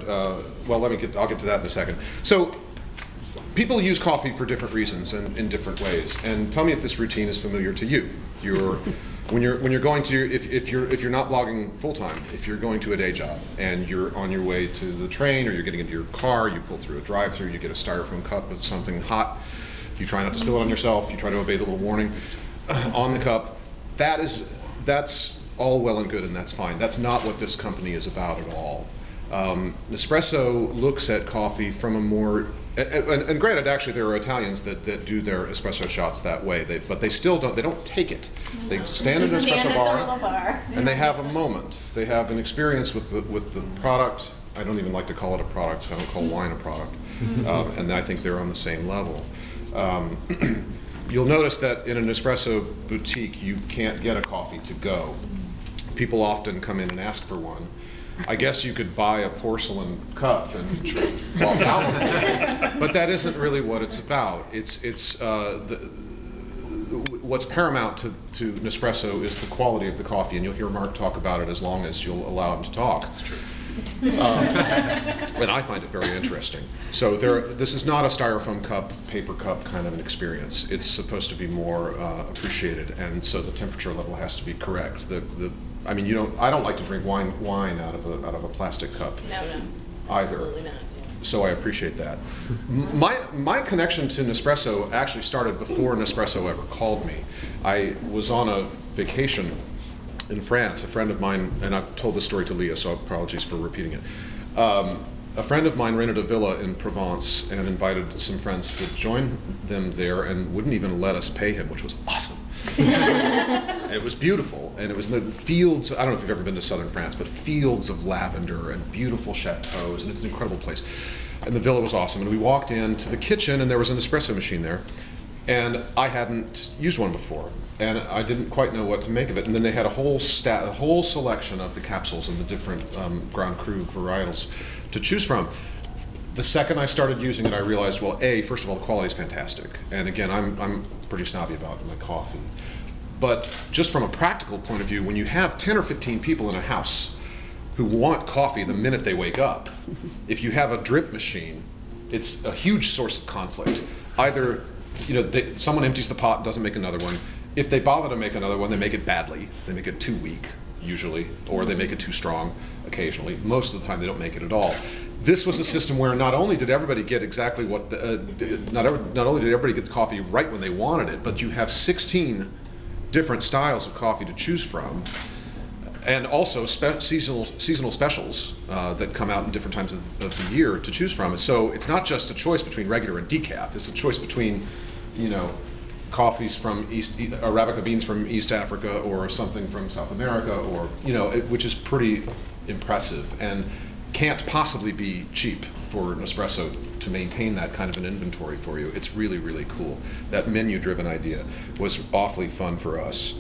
well, I'll get to that in a second. So people use coffee for different reasons and in different ways. And tell me if this routine is familiar to you. When you're going to, if you're not blogging full time, if you're going to a day job and you're on your way to the train or you're getting into your car, you pull through a drive-through, you get a styrofoam cup of something hot. You try not to spill it on yourself. You try to obey the little warning on the cup. That's all well and good, and that's fine. That's not what this company is about at all. Nespresso looks at coffee from a more, and granted, actually, there are Italians that do their espresso shots that way, but they still don't. They don't take it. They stand in an espresso bar, and they have a moment. They have an experience with the product. I don't even like to call it a product. I don't call wine a product, and I think they're on the same level. You'll notice that in an espresso boutique, you can't get a coffee to go. People often come in and ask for one. I guess you could buy a porcelain cup and walk out with it, but that isn't really what it's about. What's paramount to Nespresso is the quality of the coffee, and you'll hear Mark talk about it as long as you'll allow him to talk. That's true. And I find it very interesting. So this is not a styrofoam cup, paper cup kind of an experience. It's supposed to be more appreciated, and so the temperature level has to be correct. I mean, I don't like to drink wine out of a plastic cup. No, either. Absolutely not. So I appreciate that. My connection to Nespresso actually started before Nespresso ever called me. I was on a vacation in France. A friend of mine, and I've told this story to Leah, so apologies for repeating it. A friend of mine rented a villa in Provence and invited some friends to join them there and wouldn't even let us pay him, which was awesome. And it was beautiful, and it was in the fields. I don't know if you've ever been to southern France, but fields of lavender and beautiful chateaus, and it's an incredible place. And the villa was awesome, and we walked into the kitchen, and there was an espresso machine there, and I hadn't used one before, and I didn't quite know what to make of it. And then they had a whole selection of the capsules and the different Grand Cru varietals to choose from. The second I started using it, I realized, well, first of all, the quality is fantastic. And again, I'm pretty snobby about my coffee. But just from a practical point of view, when you have 10 or 15 people in a house who want coffee the minute they wake up, if you have a drip machine, it's a huge source of conflict. Either someone empties the pot and doesn't make another one. If they bother to make another one, they make it badly. They make it too weak, usually, or they make it too strong occasionally. Most of the time, they don't make it at all. This was a system where not only did everybody get exactly what not only did everybody get the coffee right when they wanted it, but you have 16 different styles of coffee to choose from, and also seasonal specials that come out in different times of the year to choose from. So it's not just a choice between regular and decaf. It's a choice between, coffees from Arabica beans from East Africa or something from South America, or which is pretty impressive and can't possibly be cheap for Nespresso to maintain that kind of an inventory for you. It's really, really cool. That menu-driven idea was awfully fun for us.